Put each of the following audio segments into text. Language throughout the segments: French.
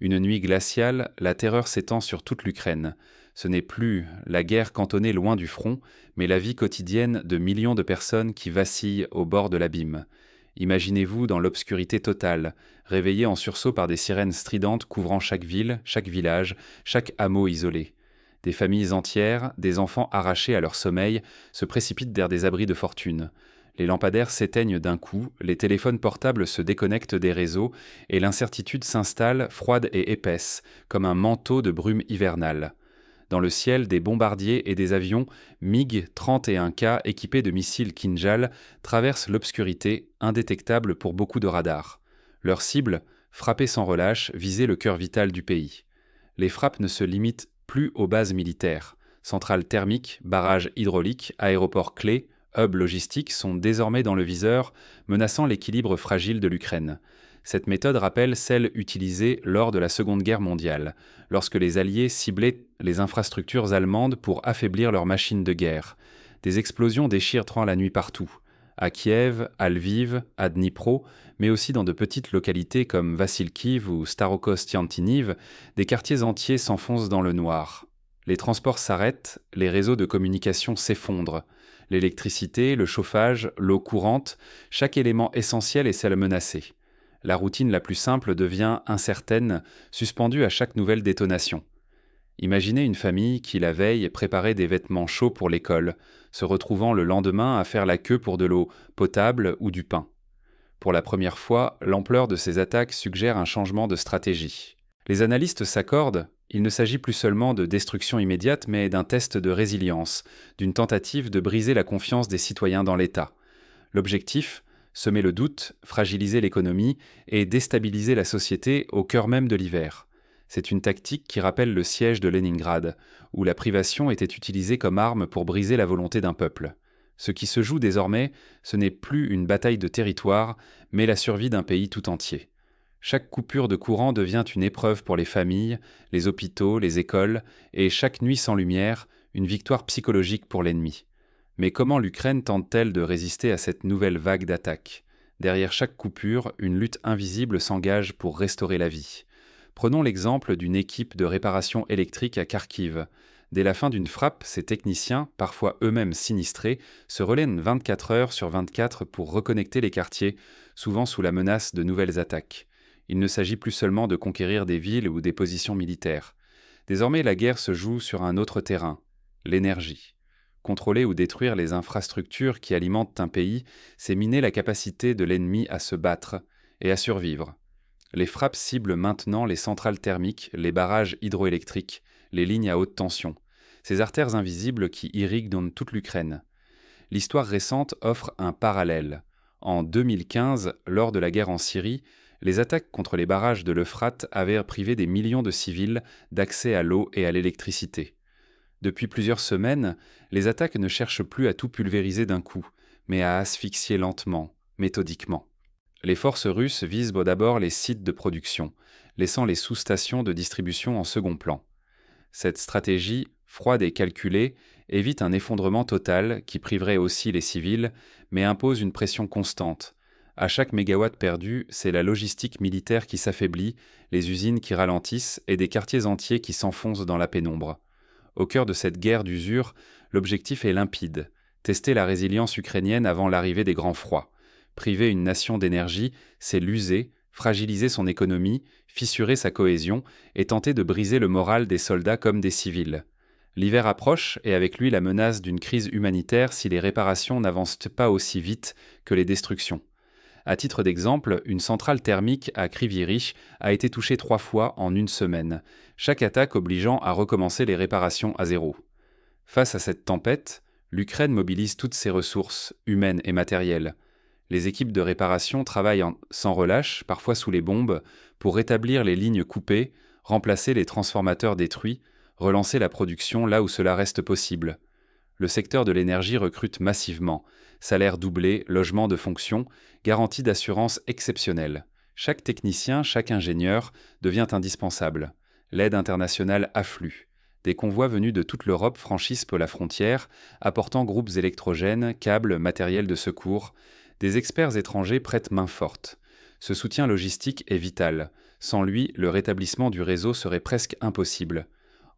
Une nuit glaciale, la terreur s'étend sur toute l'Ukraine. Ce n'est plus la guerre cantonnée loin du front, mais la vie quotidienne de millions de personnes qui vacillent au bord de l'abîme. Imaginez-vous dans l'obscurité totale, réveillés en sursaut par des sirènes stridentes couvrant chaque ville, chaque village, chaque hameau isolé. Des familles entières, des enfants arrachés à leur sommeil, se précipitent vers des abris de fortune. Les lampadaires s'éteignent d'un coup, les téléphones portables se déconnectent des réseaux et l'incertitude s'installe, froide et épaisse, comme un manteau de brume hivernale. Dans le ciel, des bombardiers et des avions MiG-31K équipés de missiles Kinjal traversent l'obscurité, indétectables pour beaucoup de radars. Leur cible, frapper sans relâche, viser le cœur vital du pays. Les frappes ne se limitent plus aux bases militaires. Centrales thermiques, barrages hydrauliques, aéroports clés, hubs logistiques sont désormais dans le viseur, menaçant l'équilibre fragile de l'Ukraine. Cette méthode rappelle celle utilisée lors de la Seconde Guerre mondiale, lorsque les Alliés ciblaient les infrastructures allemandes pour affaiblir leurs machines de guerre. Des explosions déchirent la nuit partout. À Kiev, à Lviv, à Dnipro, mais aussi dans de petites localités comme Vassilkiv ou Starokostiantiniv, des quartiers entiers s'enfoncent dans le noir. Les transports s'arrêtent, les réseaux de communication s'effondrent. L'électricité, le chauffage, l'eau courante, chaque élément essentiel est menacé. La routine la plus simple devient incertaine, suspendue à chaque nouvelle détonation. Imaginez une famille qui, la veille, préparait des vêtements chauds pour l'école, se retrouvant le lendemain à faire la queue pour de l'eau potable ou du pain. Pour la première fois, l'ampleur de ces attaques suggère un changement de stratégie. Les analystes s'accordent, il ne s'agit plus seulement de destruction immédiate, mais d'un test de résilience, d'une tentative de briser la confiance des citoyens dans l'État. L'objectif, semer le doute, fragiliser l'économie et déstabiliser la société au cœur même de l'hiver. C'est une tactique qui rappelle le siège de Leningrad, où la privation était utilisée comme arme pour briser la volonté d'un peuple. Ce qui se joue désormais, ce n'est plus une bataille de territoire, mais la survie d'un pays tout entier. Chaque coupure de courant devient une épreuve pour les familles, les hôpitaux, les écoles, et chaque nuit sans lumière, une victoire psychologique pour l'ennemi. Mais comment l'Ukraine tente-t-elle de résister à cette nouvelle vague d'attaques ? Derrière chaque coupure, une lutte invisible s'engage pour restaurer la vie. Prenons l'exemple d'une équipe de réparation électrique à Kharkiv. Dès la fin d'une frappe, ces techniciens, parfois eux-mêmes sinistrés, se relaient 24 heures sur 24 pour reconnecter les quartiers, souvent sous la menace de nouvelles attaques. Il ne s'agit plus seulement de conquérir des villes ou des positions militaires. Désormais, la guerre se joue sur un autre terrain, l'énergie. Contrôler ou détruire les infrastructures qui alimentent un pays, c'est miner la capacité de l'ennemi à se battre et à survivre. Les frappes ciblent maintenant les centrales thermiques, les barrages hydroélectriques, les lignes à haute tension, ces artères invisibles qui irriguent dans toute l'Ukraine. L'histoire récente offre un parallèle. En 2015, lors de la guerre en Syrie, les attaques contre les barrages de l'Euphrate avaient privé des millions de civils d'accès à l'eau et à l'électricité. Depuis plusieurs semaines, les attaques ne cherchent plus à tout pulvériser d'un coup, mais à asphyxier lentement, méthodiquement. Les forces russes visent d'abord les sites de production, laissant les sous-stations de distribution en second plan. Cette stratégie, froide et calculée, évite un effondrement total qui priverait aussi les civils, mais impose une pression constante. À chaque mégawatt perdu, c'est la logistique militaire qui s'affaiblit, les usines qui ralentissent et des quartiers entiers qui s'enfoncent dans la pénombre. Au cœur de cette guerre d'usure, l'objectif est limpide, tester la résilience ukrainienne avant l'arrivée des grands froids. Priver une nation d'énergie, c'est l'user, fragiliser son économie, fissurer sa cohésion et tenter de briser le moral des soldats comme des civils. L'hiver approche et avec lui la menace d'une crise humanitaire si les réparations n'avancent pas aussi vite que les destructions. À titre d'exemple, une centrale thermique à Kryvyi Rih a été touchée 3 fois en une semaine, chaque attaque obligeant à recommencer les réparations à zéro. Face à cette tempête, l'Ukraine mobilise toutes ses ressources, humaines et matérielles. Les équipes de réparation travaillent sans relâche, parfois sous les bombes, pour rétablir les lignes coupées, remplacer les transformateurs détruits, relancer la production là où cela reste possible. Le secteur de l'énergie recrute massivement. Salaire doublé, logement de fonction, garantie d'assurance exceptionnelle. Chaque technicien, chaque ingénieur devient indispensable. L'aide internationale afflue. Des convois venus de toute l'Europe franchissent la frontière, apportant groupes électrogènes, câbles, matériel de secours. Des experts étrangers prêtent main forte. Ce soutien logistique est vital. Sans lui, le rétablissement du réseau serait presque impossible.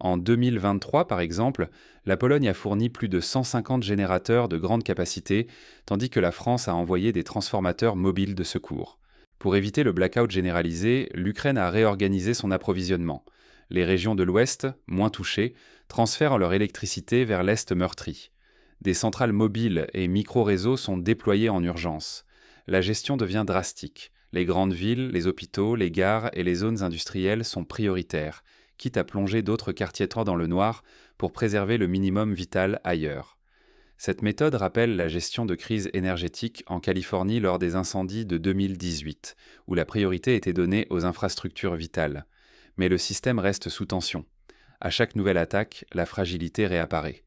En 2023, par exemple, la Pologne a fourni plus de 150 générateurs de grande capacité, tandis que la France a envoyé des transformateurs mobiles de secours. Pour éviter le blackout généralisé, l'Ukraine a réorganisé son approvisionnement. Les régions de l'Ouest, moins touchées, transfèrent leur électricité vers l'Est meurtri. Des centrales mobiles et micro-réseaux sont déployés en urgence. La gestion devient drastique. Les grandes villes, les hôpitaux, les gares et les zones industrielles sont prioritaires, quitte à plonger d'autres quartiers dans le noir pour préserver le minimum vital ailleurs. Cette méthode rappelle la gestion de crise énergétique en Californie lors des incendies de 2018, où la priorité était donnée aux infrastructures vitales. Mais le système reste sous tension. À chaque nouvelle attaque, la fragilité réapparaît.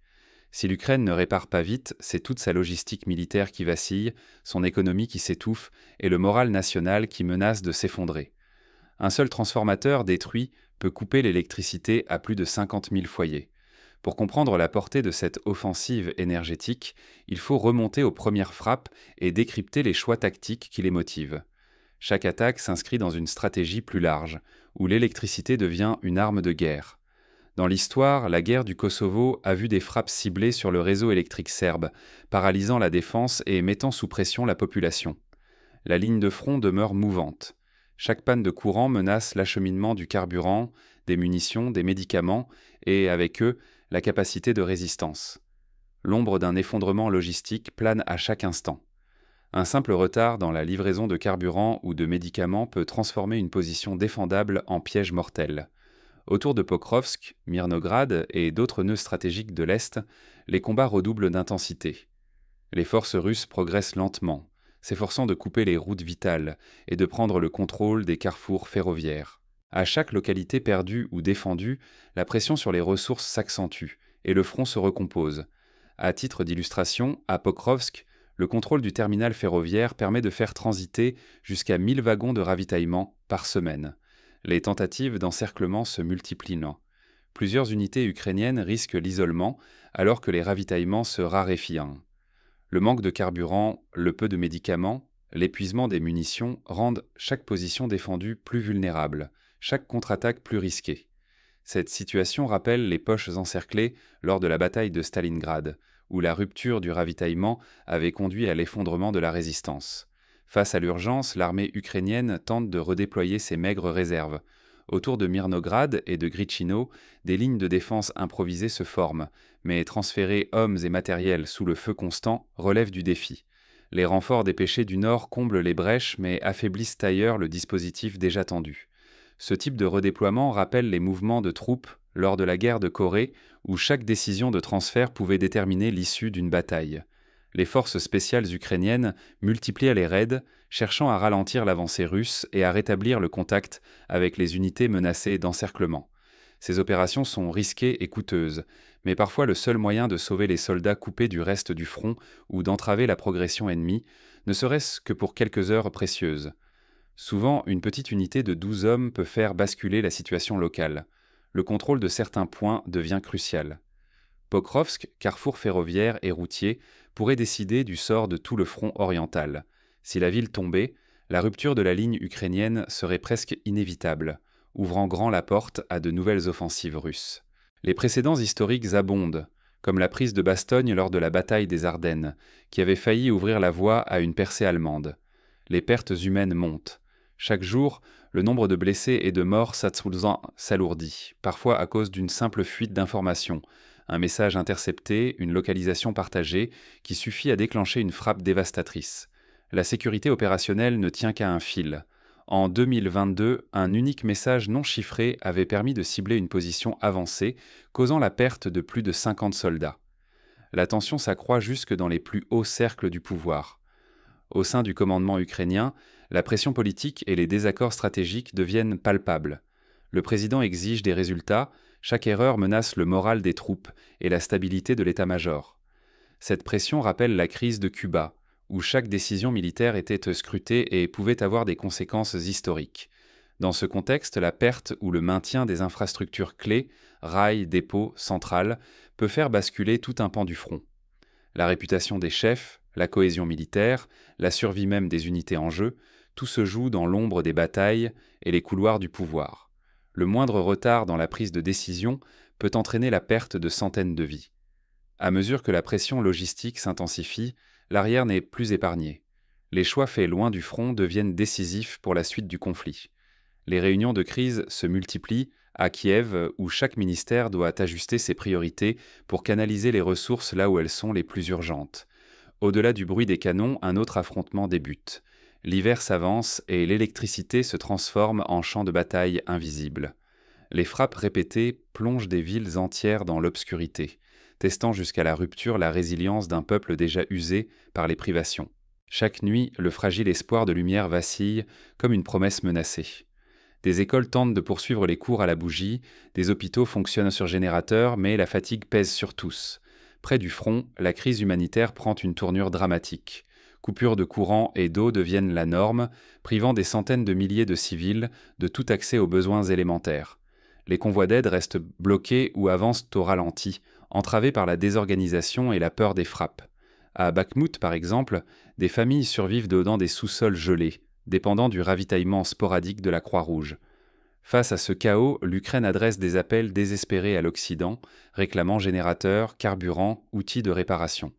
Si l'Ukraine ne répare pas vite, c'est toute sa logistique militaire qui vacille, son économie qui s'étouffe et le moral national qui menace de s'effondrer. Un seul transformateur détruit peut couper l'électricité à plus de 50 000 foyers. Pour comprendre la portée de cette offensive énergétique, il faut remonter aux premières frappes et décrypter les choix tactiques qui les motivent. Chaque attaque s'inscrit dans une stratégie plus large, où l'électricité devient une arme de guerre. Dans l'histoire, la guerre du Kosovo a vu des frappes ciblées sur le réseau électrique serbe, paralysant la défense et mettant sous pression la population. La ligne de front demeure mouvante. Chaque panne de courant menace l'acheminement du carburant, des munitions, des médicaments et, avec eux, la capacité de résistance. L'ombre d'un effondrement logistique plane à chaque instant. Un simple retard dans la livraison de carburant ou de médicaments peut transformer une position défendable en piège mortel. Autour de Pokrovsk, Mirnograd et d'autres nœuds stratégiques de l'Est, les combats redoublent d'intensité. Les forces russes progressent lentement, s'efforçant de couper les routes vitales et de prendre le contrôle des carrefours ferroviaires. À chaque localité perdue ou défendue, la pression sur les ressources s'accentue et le front se recompose. À titre d'illustration, à Pokrovsk, le contrôle du terminal ferroviaire permet de faire transiter jusqu'à 1000 wagons de ravitaillement par semaine. Les tentatives d'encerclement se multiplient. Plusieurs unités ukrainiennes risquent l'isolement alors que les ravitaillements se raréfient. Le manque de carburant, le peu de médicaments, l'épuisement des munitions rendent chaque position défendue plus vulnérable, chaque contre-attaque plus risquée. Cette situation rappelle les poches encerclées lors de la bataille de Stalingrad, où la rupture du ravitaillement avait conduit à l'effondrement de la résistance. Face à l'urgence, l'armée ukrainienne tente de redéployer ses maigres réserves. Autour de Mirnograd et de Gritchino, des lignes de défense improvisées se forment, mais transférer hommes et matériel sous le feu constant relève du défi. Les renforts dépêchés du nord comblent les brèches mais affaiblissent ailleurs le dispositif déjà tendu. Ce type de redéploiement rappelle les mouvements de troupes lors de la guerre de Corée, où chaque décision de transfert pouvait déterminer l'issue d'une bataille. Les forces spéciales ukrainiennes multipliaient les raids, cherchant à ralentir l'avancée russe et à rétablir le contact avec les unités menacées d'encerclement. Ces opérations sont risquées et coûteuses, mais parfois le seul moyen de sauver les soldats coupés du reste du front ou d'entraver la progression ennemie, ne serait-ce que pour quelques heures précieuses. Souvent, une petite unité de 12 hommes peut faire basculer la situation locale. Le contrôle de certains points devient crucial. Pokrovsk, carrefour ferroviaire et routier, pourrait décider du sort de tout le front oriental. Si la ville tombait, la rupture de la ligne ukrainienne serait presque inévitable, ouvrant grand la porte à de nouvelles offensives russes. Les précédents historiques abondent, comme la prise de Bastogne lors de la bataille des Ardennes, qui avait failli ouvrir la voie à une percée allemande. Les pertes humaines montent. Chaque jour, le nombre de blessés et de morts s'alourdit, parfois à cause d'une simple fuite d'informations, un message intercepté, une localisation partagée, qui suffit à déclencher une frappe dévastatrice. La sécurité opérationnelle ne tient qu'à un fil. En 2022, un unique message non chiffré avait permis de cibler une position avancée, causant la perte de plus de 50 soldats. La tension s'accroît jusque dans les plus hauts cercles du pouvoir. Au sein du commandement ukrainien, la pression politique et les désaccords stratégiques deviennent palpables. Le président exige des résultats, chaque erreur menace le moral des troupes et la stabilité de l'état-major. Cette pression rappelle la crise de Cuba, où chaque décision militaire était scrutée et pouvait avoir des conséquences historiques. Dans ce contexte, la perte ou le maintien des infrastructures clés, rails, dépôts, centrales, peut faire basculer tout un pan du front. La réputation des chefs, la cohésion militaire, la survie même des unités en jeu, tout se joue dans l'ombre des batailles et les couloirs du pouvoir. Le moindre retard dans la prise de décision peut entraîner la perte de centaines de vies. À mesure que la pression logistique s'intensifie, l'arrière n'est plus épargné. Les choix faits loin du front deviennent décisifs pour la suite du conflit. Les réunions de crise se multiplient à Kiev, où chaque ministère doit ajuster ses priorités pour canaliser les ressources là où elles sont les plus urgentes. Au-delà du bruit des canons, un autre affrontement débute. L'hiver s'avance et l'électricité se transforme en champ de bataille invisible. Les frappes répétées plongent des villes entières dans l'obscurité, testant jusqu'à la rupture la résilience d'un peuple déjà usé par les privations. Chaque nuit, le fragile espoir de lumière vacille comme une promesse menacée. Des écoles tentent de poursuivre les cours à la bougie, des hôpitaux fonctionnent sur générateur, mais la fatigue pèse sur tous. Près du front, la crise humanitaire prend une tournure dramatique. Coupures de courant et d'eau deviennent la norme, privant des centaines de milliers de civils de tout accès aux besoins élémentaires. Les convois d'aide restent bloqués ou avancent au ralenti, entravés par la désorganisation et la peur des frappes. À Bakhmout, par exemple, des familles survivent dans des sous-sols gelés, dépendant du ravitaillement sporadique de la Croix-Rouge. Face à ce chaos, l'Ukraine adresse des appels désespérés à l'Occident, réclamant générateurs, carburants, outils de réparation.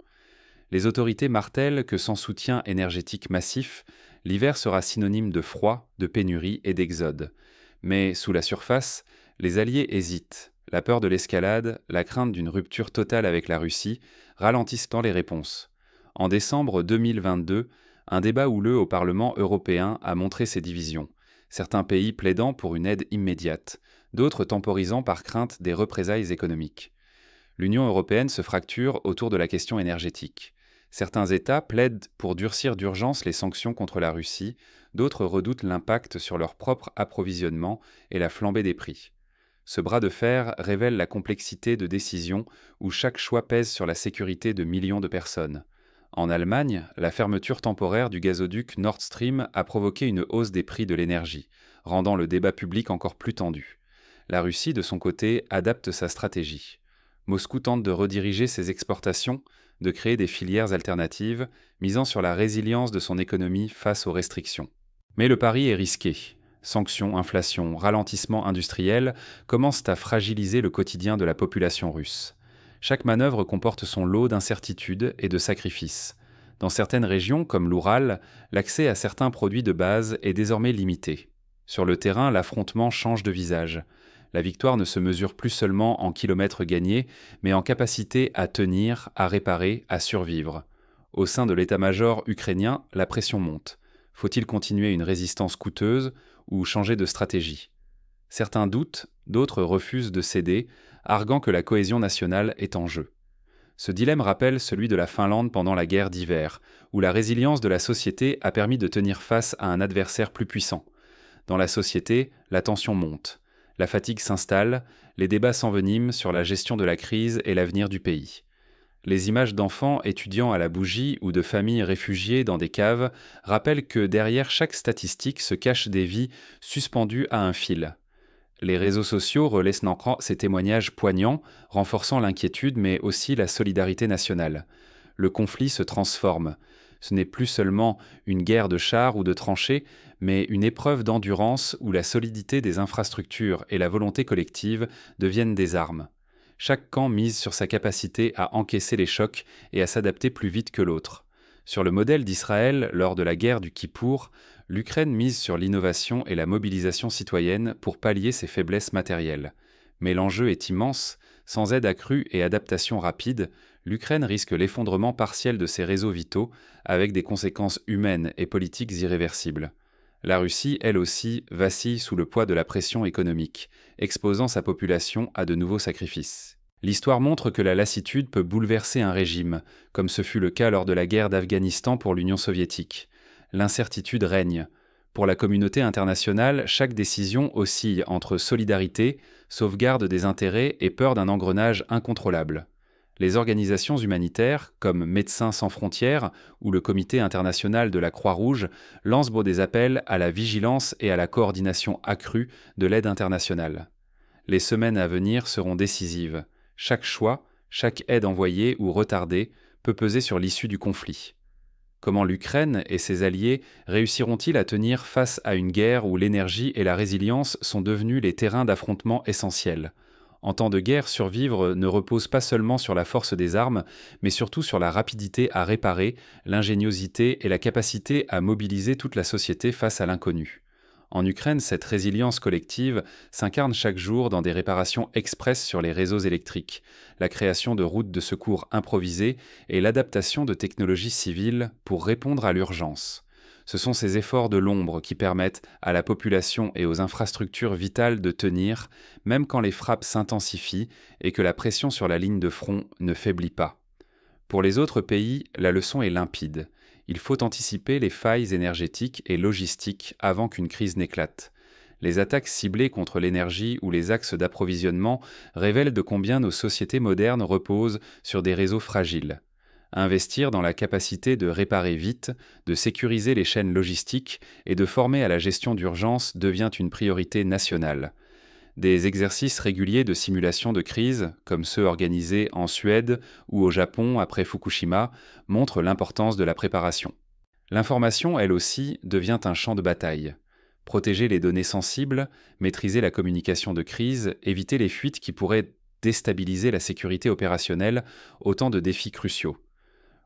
Les autorités martèlent que sans soutien énergétique massif, l'hiver sera synonyme de froid, de pénurie et d'exode. Mais sous la surface, les Alliés hésitent. La peur de l'escalade, la crainte d'une rupture totale avec la Russie ralentissent tant les réponses. En décembre 2022, un débat houleux au Parlement européen a montré ces divisions, certains pays plaidant pour une aide immédiate, d'autres temporisant par crainte des représailles économiques. L'Union européenne se fracture autour de la question énergétique. Certains États plaident pour durcir d'urgence les sanctions contre la Russie, d'autres redoutent l'impact sur leur propre approvisionnement et la flambée des prix. Ce bras de fer révèle la complexité de décisions où chaque choix pèse sur la sécurité de millions de personnes. En Allemagne, la fermeture temporaire du gazoduc Nord Stream a provoqué une hausse des prix de l'énergie, rendant le débat public encore plus tendu. La Russie, de son côté, adapte sa stratégie. Moscou tente de rediriger ses exportations, de créer des filières alternatives, misant sur la résilience de son économie face aux restrictions. Mais le pari est risqué. Sanctions, inflation, ralentissement industriel commencent à fragiliser le quotidien de la population russe. Chaque manœuvre comporte son lot d'incertitudes et de sacrifices. Dans certaines régions, comme l'Oural, l'accès à certains produits de base est désormais limité. Sur le terrain, l'affrontement change de visage. La victoire ne se mesure plus seulement en kilomètres gagnés, mais en capacité à tenir, à réparer, à survivre. Au sein de l'état-major ukrainien, la pression monte. Faut-il continuer une résistance coûteuse ou changer de stratégie ? Certains doutent, d'autres refusent de céder, arguant que la cohésion nationale est en jeu. Ce dilemme rappelle celui de la Finlande pendant la guerre d'hiver, où la résilience de la société a permis de tenir face à un adversaire plus puissant. Dans la société, la tension monte. La fatigue s'installe, les débats s'enveniment sur la gestion de la crise et l'avenir du pays. Les images d'enfants étudiant à la bougie ou de familles réfugiées dans des caves rappellent que derrière chaque statistique se cachent des vies suspendues à un fil. Les réseaux sociaux relaient ces témoignages poignants, renforçant l'inquiétude mais aussi la solidarité nationale. Le conflit se transforme. Ce n'est plus seulement une guerre de chars ou de tranchées, mais une épreuve d'endurance où la solidité des infrastructures et la volonté collective deviennent des armes. Chaque camp mise sur sa capacité à encaisser les chocs et à s'adapter plus vite que l'autre. Sur le modèle d'Israël lors de la guerre du Kippour, l'Ukraine mise sur l'innovation et la mobilisation citoyenne pour pallier ses faiblesses matérielles. Mais l'enjeu est immense. Sans aide accrue et adaptation rapide, l'Ukraine risque l'effondrement partiel de ses réseaux vitaux, avec des conséquences humaines et politiques irréversibles. La Russie, elle aussi, vacille sous le poids de la pression économique, exposant sa population à de nouveaux sacrifices. L'histoire montre que la lassitude peut bouleverser un régime, comme ce fut le cas lors de la guerre d'Afghanistan pour l'Union soviétique. L'incertitude règne. Pour la communauté internationale, chaque décision oscille entre solidarité, sauvegarde des intérêts et peur d'un engrenage incontrôlable. Les organisations humanitaires, comme Médecins sans frontières ou le Comité international de la Croix-Rouge, lancent des appels à la vigilance et à la coordination accrue de l'aide internationale. Les semaines à venir seront décisives. Chaque choix, chaque aide envoyée ou retardée peut peser sur l'issue du conflit. Comment l'Ukraine et ses alliés réussiront-ils à tenir face à une guerre où l'énergie et la résilience sont devenus les terrains d'affrontement essentiels? En temps de guerre, survivre ne repose pas seulement sur la force des armes, mais surtout sur la rapidité à réparer, l'ingéniosité et la capacité à mobiliser toute la société face à l'inconnu. En Ukraine, cette résilience collective s'incarne chaque jour dans des réparations express sur les réseaux électriques, la création de routes de secours improvisées et l'adaptation de technologies civiles pour répondre à l'urgence. Ce sont ces efforts de l'ombre qui permettent à la population et aux infrastructures vitales de tenir, même quand les frappes s'intensifient et que la pression sur la ligne de front ne faiblit pas. Pour les autres pays, la leçon est limpide. Il faut anticiper les failles énergétiques et logistiques avant qu'une crise n'éclate. Les attaques ciblées contre l'énergie ou les axes d'approvisionnement révèlent de combien nos sociétés modernes reposent sur des réseaux fragiles. Investir dans la capacité de réparer vite, de sécuriser les chaînes logistiques et de former à la gestion d'urgence devient une priorité nationale. Des exercices réguliers de simulation de crise, comme ceux organisés en Suède ou au Japon après Fukushima, montrent l'importance de la préparation. L'information, elle aussi, devient un champ de bataille. Protéger les données sensibles, maîtriser la communication de crise, éviter les fuites qui pourraient déstabiliser la sécurité opérationnelle, autant de défis cruciaux.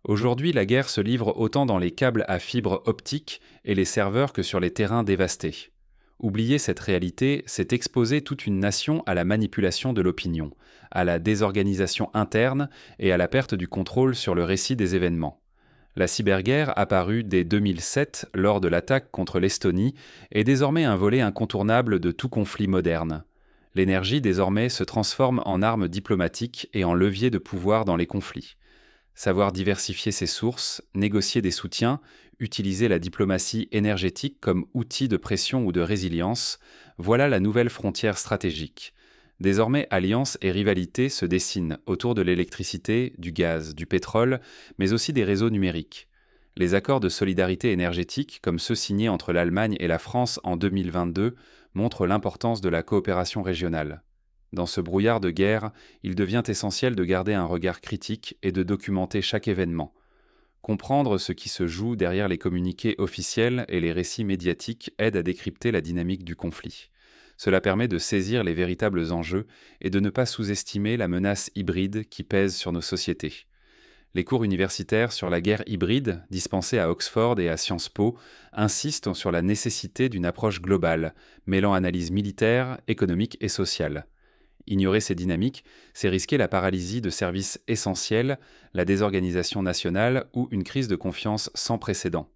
Aujourd'hui, la guerre se livre autant dans les câbles à fibre optique et les serveurs que sur les terrains dévastés. Oublier cette réalité, c'est exposer toute une nation à la manipulation de l'opinion, à la désorganisation interne et à la perte du contrôle sur le récit des événements. La cyberguerre, apparue dès 2007 lors de l'attaque contre l'Estonie, est désormais un volet incontournable de tout conflit moderne. L'énergie, désormais, se transforme en arme diplomatique et en levier de pouvoir dans les conflits. Savoir diversifier ses sources, négocier des soutiens, utiliser la diplomatie énergétique comme outil de pression ou de résilience, voilà la nouvelle frontière stratégique. Désormais, alliances et rivalités se dessinent autour de l'électricité, du gaz, du pétrole, mais aussi des réseaux numériques. Les accords de solidarité énergétique, comme ceux signés entre l'Allemagne et la France en 2022, montrent l'importance de la coopération régionale. Dans ce brouillard de guerre, il devient essentiel de garder un regard critique et de documenter chaque événement. Comprendre ce qui se joue derrière les communiqués officiels et les récits médiatiques aide à décrypter la dynamique du conflit. Cela permet de saisir les véritables enjeux et de ne pas sous-estimer la menace hybride qui pèse sur nos sociétés. Les cours universitaires sur la guerre hybride, dispensés à Oxford et à Sciences Po, insistent sur la nécessité d'une approche globale, mêlant analyse militaire, économique et sociale. Ignorer ces dynamiques, c'est risquer la paralysie de services essentiels, la désorganisation nationale ou une crise de confiance sans précédent.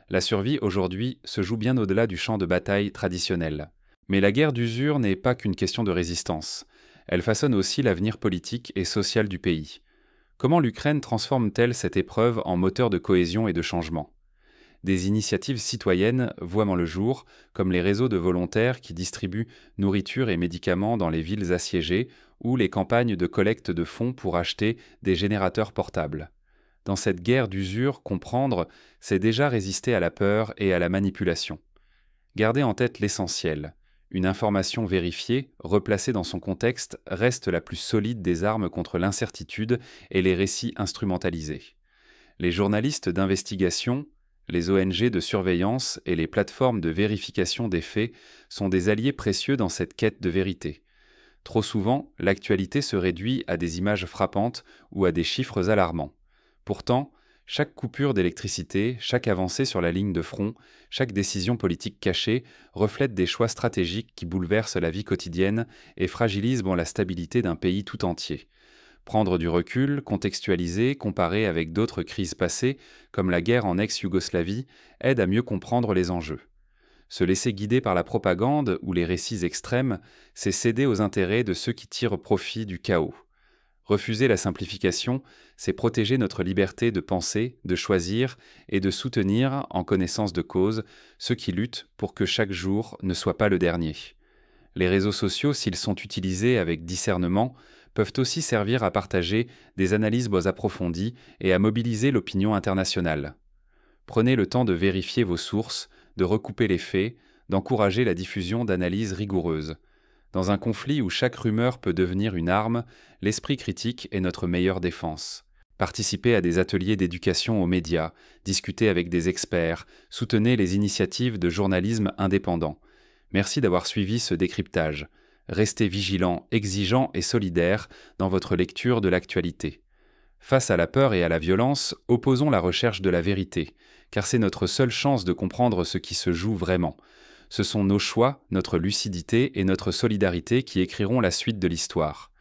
La survie aujourd'hui se joue bien au-delà du champ de bataille traditionnel. Mais la guerre d'usure n'est pas qu'une question de résistance. Elle façonne aussi l'avenir politique et social du pays. Comment l'Ukraine transforme-t-elle cette épreuve en moteur de cohésion et de changement ? Des initiatives citoyennes voient le jour, comme les réseaux de volontaires qui distribuent nourriture et médicaments dans les villes assiégées ou les campagnes de collecte de fonds pour acheter des générateurs portables. Dans cette guerre d'usure, comprendre, c'est déjà résister à la peur et à la manipulation. Gardez en tête l'essentiel. Une information vérifiée, replacée dans son contexte, reste la plus solide des armes contre l'incertitude et les récits instrumentalisés. Les journalistes d'investigation, les ONG de surveillance et les plateformes de vérification des faits sont des alliés précieux dans cette quête de vérité. Trop souvent, l'actualité se réduit à des images frappantes ou à des chiffres alarmants. Pourtant, chaque coupure d'électricité, chaque avancée sur la ligne de front, chaque décision politique cachée reflète des choix stratégiques qui bouleversent la vie quotidienne et fragilisent la stabilité d'un pays tout entier. Prendre du recul, contextualiser, comparer avec d'autres crises passées, comme la guerre en ex-Yougoslavie, aide à mieux comprendre les enjeux. Se laisser guider par la propagande ou les récits extrêmes, c'est céder aux intérêts de ceux qui tirent profit du chaos. Refuser la simplification, c'est protéger notre liberté de penser, de choisir et de soutenir, en connaissance de cause, ceux qui luttent pour que chaque jour ne soit pas le dernier. Les réseaux sociaux, s'ils sont utilisés avec discernement, peuvent aussi servir à partager des analyses approfondies et à mobiliser l'opinion internationale. Prenez le temps de vérifier vos sources, de recouper les faits, d'encourager la diffusion d'analyses rigoureuses. Dans un conflit où chaque rumeur peut devenir une arme, l'esprit critique est notre meilleure défense. Participez à des ateliers d'éducation aux médias, discutez avec des experts, soutenez les initiatives de journalisme indépendant. Merci d'avoir suivi ce décryptage. Restez vigilants, exigeants et solidaires dans votre lecture de l'actualité. Face à la peur et à la violence, opposons la recherche de la vérité, car c'est notre seule chance de comprendre ce qui se joue vraiment. Ce sont nos choix, notre lucidité et notre solidarité qui écriront la suite de l'histoire.